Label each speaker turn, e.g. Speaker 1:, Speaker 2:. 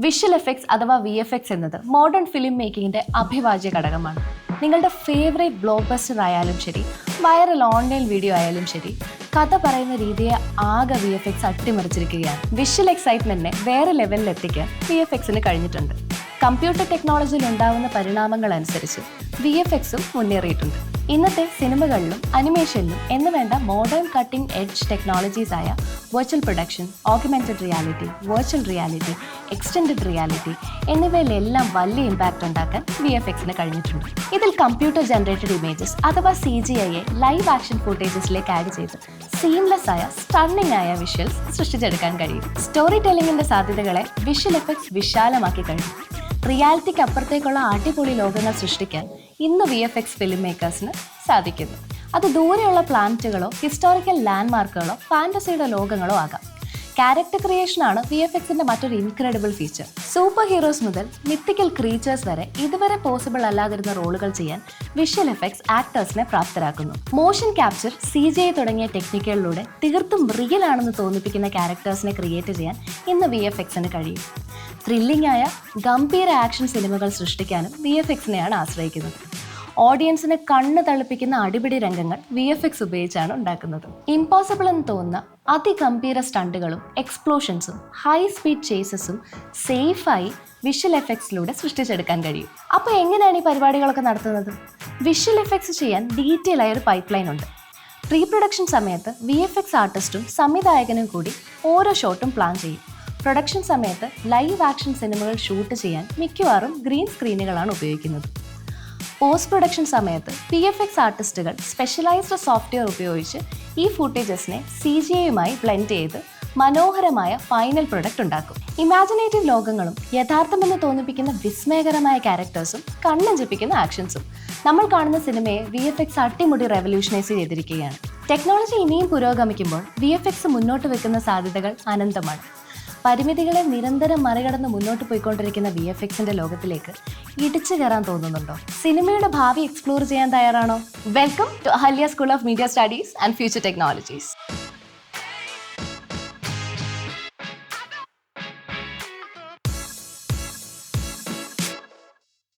Speaker 1: Visual effects അഥവാ VFX എന്നത് modern film മേക്കിങ്ങിന്റെ അഭിവാജ്യ ഘടകമാണ്. നിങ്ങളുടെ ഫേവറേറ്റ് ബ്ലോക്ക് ബസ്റ്റർ ആയാലും ശരി, വൈറൽ ഓൺലൈൻ വീഡിയോ ആയാലും ശരി, കഥ പറയുന്ന രീതിയെ ആകെ VFX അട്ടിമറിച്ചിരിക്കുകയാണ്. വിഷ്വൽ എക്സൈറ്റ്മെന്റിനെ വേറെ ലെവലിൽ എത്തിക്കാൻ VFXന് കഴിഞ്ഞിട്ടുണ്ട്. കമ്പ്യൂട്ടർ ടെക്നോളജിയിൽ ഉണ്ടാകുന്ന പരിണാമങ്ങൾ അനുസരിച്ച് VFXും മുന്നേറിയിട്ടുണ്ട്. ഇന്നത്തെ സിനിമകളിലും അനിമേഷനിലും എന്ന് വേണ്ട മോഡേൺ കട്ടിംഗ് എഡ്ജ് ടെക്നോളജീസ് ആയ virtual production, augmented reality, virtual reality, extended reality എന്നിവയിലെല്ലാം വലിയ ഇമ്പാക്റ്റ് ഉണ്ടാക്കാൻ VFXന് കഴിഞ്ഞിട്ടുണ്ട്. ഇതിൽ കമ്പ്യൂട്ടർ ജനറേറ്റഡ് ഇമേജസ് അഥവാ CGIയെ ലൈവ് ആക്ഷൻ ഫുട്ടേജസിലേക്ക് ആഡ് ചെയ്ത് സീംലെസ് ആയ സ്റ്റണ്ണിംഗ് ആയ വിഷ്വൽസ് സൃഷ്ടിച്ചെടുക്കാൻ കഴിയും. സ്റ്റോറി ടെല്ലിങ്ങിന്റെ സാധ്യതകളെ വിഷ്വൽ എഫക്ട്സ് വിശാലമാക്കി കഴിഞ്ഞു. റിയാലിറ്റിക്ക് അപ്പുറത്തേക്കുള്ള അടിപൊളി ലോകങ്ങൾ സൃഷ്ടിക്കാൻ ഇന്ന് VFX ഫിലിം മേക്കേഴ്സിന് സാധിക്കുന്നു. അത് ദൂരെയുള്ള പ്ലാനറ്റുകളോ ഹിസ്റ്റോറിക്കൽ ലാൻഡ്മാർക്കുകളോ ഫാന്റസിയുടെ ലോകങ്ങളോ ആകാം. ക്യാരക്ടർ ക്രിയേഷനാണ് VFXന്റെ മറ്റൊരു ഇൻക്രെഡിബിൾ ഫീച്ചർ. സൂപ്പർ ഹീറോസ് മുതൽ മിത്തിക്കൽ ക്രീച്ചേഴ്സ് വരെ ഇതുവരെ പോസിബിൾ അല്ലാതിരുന്ന റോളുകൾ ചെയ്യാൻ വിഷ്വൽ എഫക്ട്സ് ആക്ടേഴ്സിനെ പ്രാപ്തരാക്കുന്നു. മോഷൻ ക്യാപ്ചർ, CGI തുടങ്ങിയ ടെക്നിക്കുകളിലൂടെ തീർത്തും റിയൽ ആണെന്ന് തോന്നിപ്പിക്കുന്ന ക്യാരക്ടേഴ്സിനെ ക്രിയേറ്റ് ചെയ്യാൻ ഇന്ന് VFXന് കഴിയും. ത്രില്ലിംഗ് ആയ ഗംഭീര ആക്ഷൻ സിനിമകൾ സൃഷ്ടിക്കാനും VFXനെയാണ് ആശ്രയിക്കുന്നത്. ഓഡിയൻസിനെ കണ്ണ് തള്ളിപ്പിക്കുന്ന അടിപിടി രംഗങ്ങൾ VFX ഉപയോഗിച്ചാണ് ഉണ്ടാക്കുന്നത്. ഇമ്പോസിബിൾ എന്ന് തോന്നുന്ന അതിഗംഭീര സ്റ്റണ്ടുകളും എക്സ്പ്ലോഷൻസും ഹൈ സ്പീഡ് ചേസസും സേഫായി വിഷ്വൽ എഫക്ട്സിലൂടെ സൃഷ്ടിച്ചെടുക്കാൻ കഴിയും. അപ്പോൾ എങ്ങനെയാണ് ഈ പരിപാടികളൊക്കെ നടത്തുന്നത്? വിഷ്വൽ എഫക്ട്സ് ചെയ്യാൻ ഡീറ്റെയിൽ ആയ ഒരു പൈപ്പ് ലൈൻ ഉണ്ട്. പ്രീ പ്രൊഡക്ഷൻ സമയത്ത് VFX ആർട്ടിസ്റ്റും സംവിധായകനും കൂടി ഓരോ ഷോട്ടും പ്ലാൻ ചെയ്യും. പ്രൊഡക്ഷൻ സമയത്ത് ലൈവ് ആക്ഷൻ സിനിമകൾ ഷൂട്ട് ചെയ്യാൻ മിക്കവാറും ഗ്രീൻ സ്ക്രീനുകളാണ് ഉപയോഗിക്കുന്നത്. പോസ്റ്റ് പ്രൊഡക്ഷൻ സമയത്ത് VFX ആർട്ടിസ്റ്റുകൾ സ്പെഷ്യലൈസ്ഡ് സോഫ്റ്റ്വെയർ ഉപയോഗിച്ച് ഈ ഫുട്ടേജസിനെ CGIയുമായി ബ്ലെൻഡ് ചെയ്ത് മനോഹരമായ ഫൈനൽ പ്രൊഡക്റ്റ് ഉണ്ടാക്കും. ഇമാജിനേറ്റീവ് ലോകങ്ങളും യഥാർത്ഥമെന്ന് തോന്നിപ്പിക്കുന്ന വിസ്മയകരമായ ക്യാരക്ടേഴ്സും കണ്ണഞ്ചിപ്പിക്കുന്ന ആക്ഷൻസും നമ്മൾ കാണുന്ന സിനിമയെ VFX അട്ടിമുടി റെവല്യൂഷനൈസ് ചെയ്തിരിക്കുകയാണ്. ടെക്നോളജി ഇനിയും പുരോഗമിക്കുമ്പോൾ VFX മുന്നോട്ട് വെക്കുന്ന സാധ്യതകൾ അനന്തമാണ്. പരിമിതികളെ നിരന്തരം മറികടന്ന് മുന്നോട്ട് പോയിക്കൊണ്ടിരിക്കുന്ന VFXന്റെ ലോകത്തിലേക്ക് ഇടിച്ചു കയറാൻ തോന്നുന്നുണ്ടോ? സിനിമയുടെ ഭാവി എക്സ്പ്ലോർ ചെയ്യാൻ തയ്യാറാണോ? Welcome to Ahalia school of media studies and future technologies.